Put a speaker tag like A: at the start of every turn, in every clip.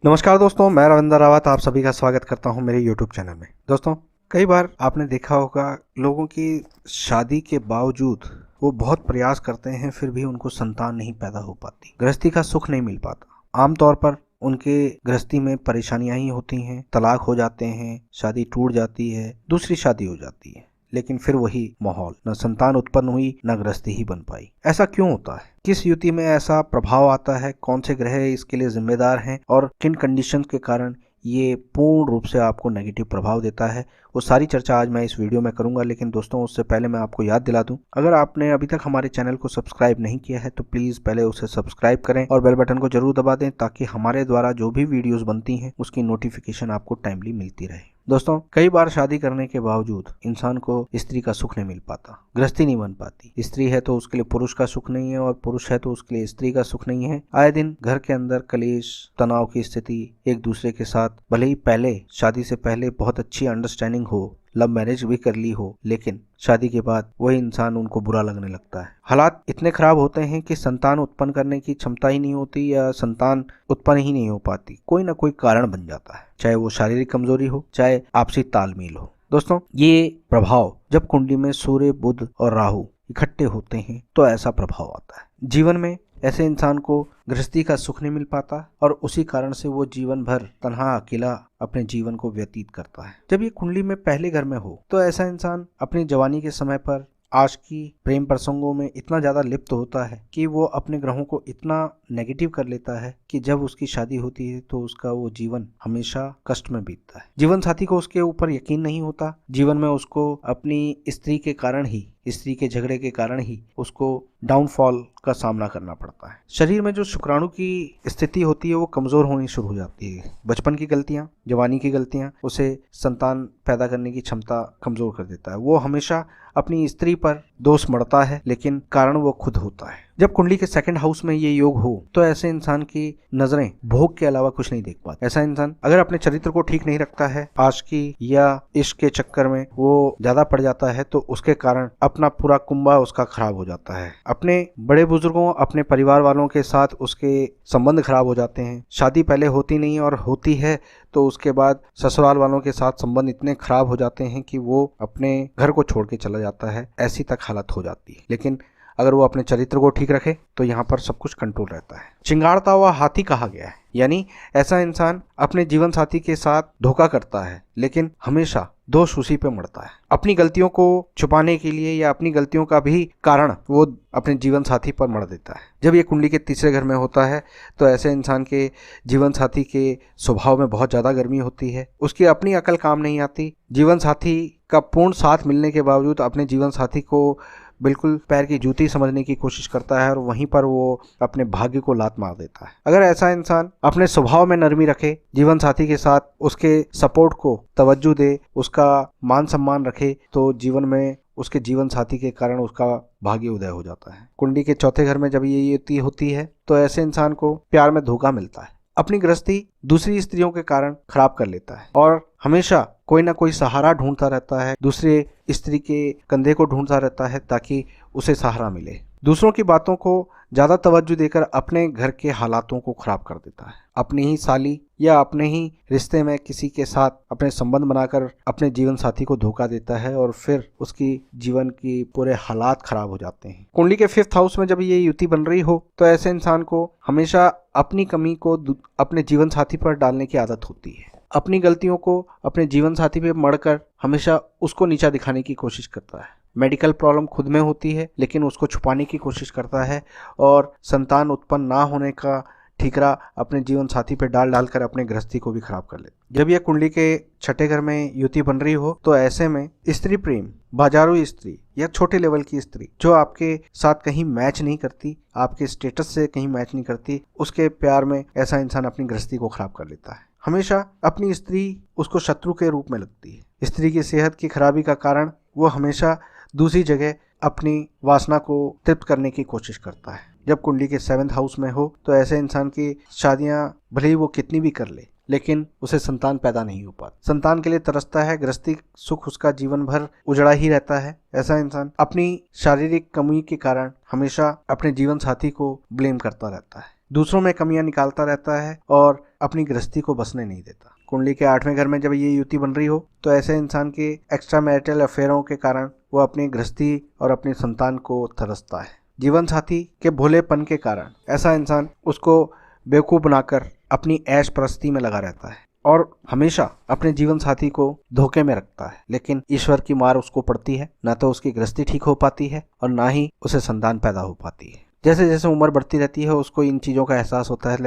A: नमस्कार दोस्तों, मैं रविंद्र रावत आप सभी का स्वागत करता हूं मेरे YouTube चैनल में। दोस्तों, कई बार आपने देखा होगा लोगों की शादी के बावजूद वो बहुत प्रयास करते हैं, फिर भी उनको संतान नहीं पैदा हो पाती, गृहस्थी का सुख नहीं मिल पाता। आमतौर पर उनके गृहस्थी में परेशानियां ही होती हैं, तलाक हो जाते हैं, शादी टूट जाती है, दूसरी शादी हो जाती है, लेकिन फिर वही माहौल, न संतान उत्पन्न हुई न गृहस्थी ही बन पाई। ऐसा क्यों होता है? किस युति में ऐसा प्रभाव आता है? कौन से ग्रह इसके लिए जिम्मेदार हैं और किन कंडीशंस के कारण ये पूर्ण रूप से आपको नेगेटिव प्रभाव देता है? वो सारी चर्चा आज मैं इस वीडियो में करूंगा। लेकिन दोस्तों, उससे पहले मैं आपको याद दिला दूं, अगर आपने अभी तक हमारे चैनल को सब्सक्राइब नहीं किया है तो प्लीज पहले उसे सब्सक्राइब करें और बेल बटन को जरूर दबा दें, ताकि हमारे द्वारा जो भी वीडियोस बनती हैं उसकी नोटिफिकेशन आपको टाइमली मिलती रहे। दोस्तों, कई बार शादी करने के बावजूद इंसान को स्त्री का सुख नहीं मिल पाता, गृहस्थी नहीं बन पाती। स्त्री है तो उसके लिए पुरुष का सुख नहीं है और पुरुष है तो उसके लिए स्त्री का सुख नहीं है। आए दिन घर के अंदर कलेश, तनाव की स्थिति, एक दूसरे के साथ भले ही पहले शादी से पहले बहुत अच्छी अंडरस्टैंडिंग हो, लव मैरिज भी कर ली हो, लेकिन शादी के बाद वही इंसान उनको बुरा लगने लगता है। हालात इतने खराब होते हैं कि संतान उत्पन्न करने की क्षमता ही नहीं होती या संतान उत्पन्न ही नहीं हो पाती। कोई ना कोई कारण बन जाता है, चाहे वो शारीरिक कमजोरी हो, चाहे आपसी तालमेल हो। दोस्तों, ये प्रभाव जब कुंडली में सूर्य, बुध और राहु इकट्ठे होते हैं तो ऐसा प्रभाव आता है। जीवन में ऐसे इंसान को गृहस्थी का सुख नहीं मिल पाता और उसी कारण से वो जीवन भर तन्हा अकेला अपने जीवन को व्यतीत करता है। जब ये कुंडली में पहले घर में हो तो ऐसा इंसान अपनी जवानी के समय पर आशिकी, प्रेम प्रसंगों में इतना ज्यादा लिप्त होता है कि वो अपने ग्रहों को इतना नेगेटिव कर लेता है कि जब उसकी शादी होती है तो उसका वो जीवन हमेशा कष्ट में बीतता है। जीवन साथी को उसके ऊपर यकीन नहीं होता। जीवन में उसको अपनी स्त्री के कारण ही, स्त्री के झगड़े के कारण ही उसको डाउनफॉल का सामना करना पड़ता है। शरीर में जो शुक्राणु की स्थिति होती है वो कमजोर होनी शुरू हो जाती है। बचपन की गलतियां, जवानी की गलतियां उसे संतान पैदा करने की क्षमता कमजोर कर देता है। वो हमेशा अपनी स्त्री पर दोष मढ़ता है, लेकिन कारण वो खुद होता है। जब कुंडली के सेकंड हाउस में ये योग हो तो ऐसे इंसान की नजरें भोग के अलावा कुछ नहीं देख पाती। ऐसा इंसान अगर अपने चरित्र को ठीक नहीं रखता है, आशिकी या इश्क के चक्कर में वो ज्यादा पड़ जाता है, तो उसके कारण अपना पूरा कुंभा उसका खराब हो जाता है। अपने बड़े बुजुर्गों, अपने परिवार वालों के साथ उसके संबंध खराब हो जाते हैं। शादी पहले होती नहीं और होती है तो उसके बाद ससुराल वालों के साथ संबंध इतने खराब हो जाते हैं कि वो अपने घर को छोड़ के चला जाता है। ऐसी तक हालत हो जाती है। लेकिन अगर वो अपने चरित्र को ठीक रखे तो यहाँ पर सब कुछ कंट्रोल रहता है। चिंगाड़ता हुआ हाथी कहा गया है, यानी ऐसा इंसान अपने जीवन साथी के साथ धोखा करता है, लेकिन हमेशा दोष उसी पे मढ़ता है। अपनी गलतियों को छुपाने के लिए या अपनी गलतियों का भी कारण वो अपने जीवन साथी पर मढ़ देता है। जब ये कुंडली के तीसरे घर में होता है तो ऐसे इंसान के जीवन साथी के स्वभाव में बहुत ज्यादा गर्मी होती है। उसकी अपनी अकल काम नहीं आती। जीवन साथी का पूर्ण साथ मिलने के बावजूद अपने जीवन साथी को बिल्कुल पैर की जूती समझने की कोशिश करता है और वहीं पर वो अपने भाग्य को लात मार देता है। अगर ऐसा इंसान अपने स्वभाव में नरमी रखे, जीवन साथी के साथ उसके सपोर्ट को तवज्जो दे, उसका मान सम्मान रखे, तो जीवन में उसके जीवन साथी के कारण उसका भाग्य उदय हो जाता है। कुंडली के चौथे घर में जब ये युति होती है तो ऐसे इंसान को प्यार में धोखा मिलता है। अपनी गृहस्थी दूसरी स्त्रियों के कारण खराब कर लेता है और हमेशा कोई ना कोई सहारा ढूंढता रहता है, दूसरे स्त्री के कंधे को ढूंढता रहता है ताकि उसे सहारा मिले। दूसरों की बातों को ज्यादा तवज्जो देकर अपने घर के हालातों को खराब कर देता है। अपनी ही साली या अपने ही रिश्ते में किसी के साथ अपने संबंध बनाकर अपने जीवन साथी को धोखा देता है और फिर उसकी जीवन की पूरे हालात खराब हो जाते हैं। कुंडली के फिफ्थ हाउस में जब ये युति बन रही हो तो ऐसे इंसान को हमेशा अपनी कमी को अपने जीवन साथी पर डालने की आदत होती है। अपनी गलतियों को अपने जीवन साथी पे मढ़कर हमेशा उसको नीचा दिखाने की कोशिश करता है। मेडिकल प्रॉब्लम खुद में होती है लेकिन उसको छुपाने की कोशिश करता है और संतान उत्पन्न ना होने का ठीकरा अपने जीवन साथी पे डालकर अपने गृहस्थी को भी खराब कर लेते। जब यह कुंडली के छठे घर में युति बन रही हो तो ऐसे में स्त्री प्रेम, बाजारू स्त्री या छोटे लेवल की स्त्री जो आपके साथ कहीं मैच नहीं करती, आपके स्टेटस से कहीं मैच नहीं करती, उसके प्यार में ऐसा इंसान अपनी गृहस्थी को खराब कर लेता है। हमेशा अपनी स्त्री उसको शत्रु के रूप में लगती है। स्त्री की सेहत की खराबी का कारण वो हमेशा दूसरी जगह अपनी वासना को तृप्त करने की कोशिश करता है। जब कुंडली के सेवेंथ हाउस में हो तो ऐसे इंसान की शादियां भले ही वो कितनी भी कर ले लेकिन उसे संतान पैदा नहीं हो पाता। संतान के लिए तरसता है, गृहस्थी सुख उसका जीवन भर उजड़ा ही रहता है। ऐसा इंसान अपनी शारीरिक कमी के कारण हमेशा अपने जीवन साथी को ब्लेम करता रहता है। दूसरों में कमियां निकालता रहता है और अपनी गृहस्थी को बसने नहीं देता। कुंडली के 8वें घर में जब ये युति बन रही हो तो ऐसे इंसान के एक्स्ट्रा मैरिटल अफेयरों के कारण वो अपनी गृहस्थी और अपनी संतान को तरसता है। जीवन साथी के भोलेपन के कारण ऐसा इंसान उसको बेवकूफ़ बनाकर अपनी ऐश परस्ती में लगा रहता है और हमेशा अपने जीवन साथी को धोखे में रखता है, लेकिन ईश्वर की मार उसको पड़ती है। ना तो उसकी गृहस्थी ठीक हो पाती है और ना ही उसे संतान पैदा हो पाती है। जैसे जैसे उम्र बढ़ती रहती है उसको इन चीज़ों का एहसास होता है,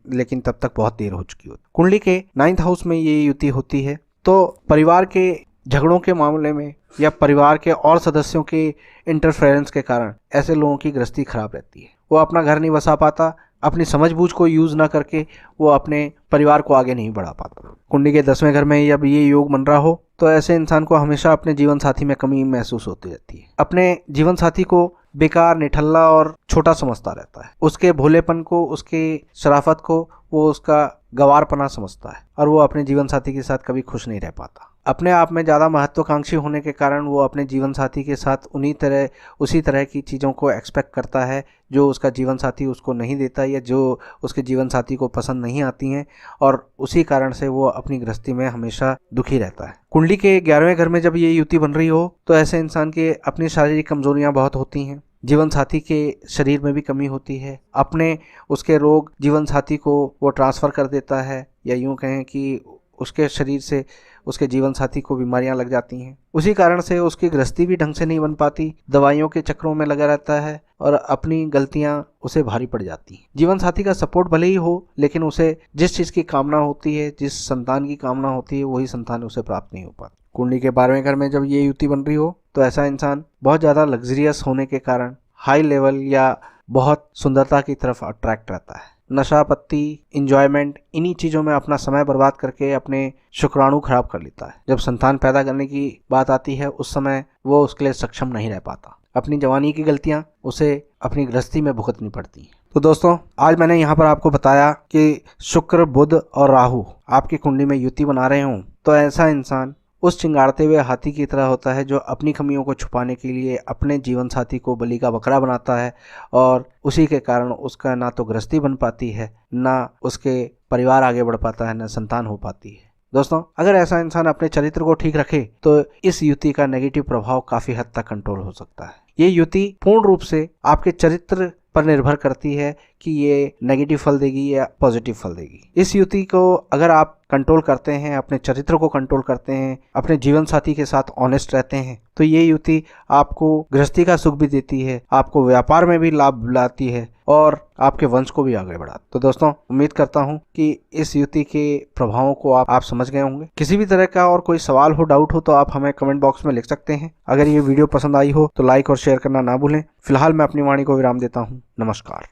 A: लेकिन तब तक बहुत देर हो चुकी होती है। कुंडली के 9th हाउस में ये युति होती है तो परिवार के झगड़ों के मामले में या परिवार के और सदस्यों के इंटरफेरेंस के कारण ऐसे लोगों की गृहस्थी खराब रहती है। वो अपना घर नहीं बसा पाता, अपनी समझबूझ को यूज़ ना करके वो अपने परिवार को आगे नहीं बढ़ा पाता। कुंडली के 10वें घर में जब ये योग बन रहा हो तो ऐसे इंसान को हमेशा अपने जीवन साथी में कमी महसूस होती रहती है। अपने जीवन साथी को बेकार, निठल्ला और छोटा समझता रहता है। उसके भोलेपन को, उसकी शराफत को वो उसका गंवारपना समझता है और वो अपने जीवन साथी के साथ कभी खुश नहीं रह पाता। अपने आप में ज़्यादा महत्वाकांक्षी होने के कारण वो अपने जीवन साथी के साथ उसी तरह की चीज़ों को एक्सपेक्ट करता है जो उसका जीवन साथी उसको नहीं देता या जो उसके जीवन साथी को पसंद नहीं आती हैं, और उसी कारण से वो अपनी गृहस्थी में हमेशा दुखी रहता है। कुंडली के 11वें घर में जब ये युति बन रही हो तो ऐसे इंसान के अपनी शारीरिक कमजोरियां बहुत होती हैं। जीवन साथी के शरीर में भी कमी होती है। अपने उसके रोग जीवन साथी को वो ट्रांसफ़र कर देता है, या यूँ कहें कि उसके शरीर से उसके जीवन साथी को बीमारियां लग जाती हैं। उसी कारण से उसकी गृहस्थी भी ढंग से नहीं बन पाती, दवाइयों के चक्रों में लगा रहता है और अपनी गलतियां उसे भारी पड़ जाती हैं। जीवन साथी का सपोर्ट भले ही हो, लेकिन उसे जिस चीज़ की कामना होती है, जिस संतान की कामना होती है, वही संतान उसे प्राप्त नहीं हो पाती। कुंडली के 12वें घर में जब ये युति बन रही हो तो ऐसा इंसान बहुत ज़्यादा लग्जरियस होने के कारण हाई लेवल या बहुत सुंदरता की तरफ अट्रैक्ट रहता है। नशा पत्ती, इंजॉयमेंट, इन्हीं चीज़ों में अपना समय बर्बाद करके अपने शुक्राणु खराब कर लेता है। जब संतान पैदा करने की बात आती है उस समय वो उसके लिए सक्षम नहीं रह पाता। अपनी जवानी की गलतियां उसे अपनी गृहस्थी में भुगतनी पड़ती हैं। तो दोस्तों, आज मैंने यहाँ पर आपको बताया कि शुक्र, बुध और राहु आपकी कुंडली में युति बना रहे हों तो ऐसा इंसान उस चिंगाड़ते हुए हाथी की तरह होता है जो अपनी कमियों को छुपाने के लिए अपने जीवन साथी को बलि का बकरा बनाता है, और उसी के कारण उसका ना तो गृहस्थी बन पाती है, ना उसके परिवार आगे बढ़ पाता है, ना संतान हो पाती है। दोस्तों, अगर ऐसा इंसान अपने चरित्र को ठीक रखे तो इस युति का नेगेटिव प्रभाव काफी हद तक कंट्रोल हो सकता है। ये युति पूर्ण रूप से आपके चरित्र पर निर्भर करती है कि ये नेगेटिव फल देगी या पॉजिटिव फल देगी। इस युति को अगर आप कंट्रोल करते हैं, अपने चरित्र को कंट्रोल करते हैं, अपने जीवन साथी के साथ ऑनेस्ट रहते हैं, तो ये युति आपको गृहस्थी का सुख भी देती है, आपको व्यापार में भी लाभ लाती है और आपके वंश को भी आगे बढ़ाती है। तो दोस्तों, उम्मीद करता हूँ कि इस युति के प्रभावों को आप समझ गए होंगे। किसी भी तरह का और कोई सवाल हो, डाउट हो तो आप हमें कमेंट बॉक्स में लिख सकते हैं। अगर ये वीडियो पसंद आई हो तो लाइक और शेयर करना ना भूलें। फिलहाल मैं अपनी वाणी को विराम देता हूँ। नमस्कार।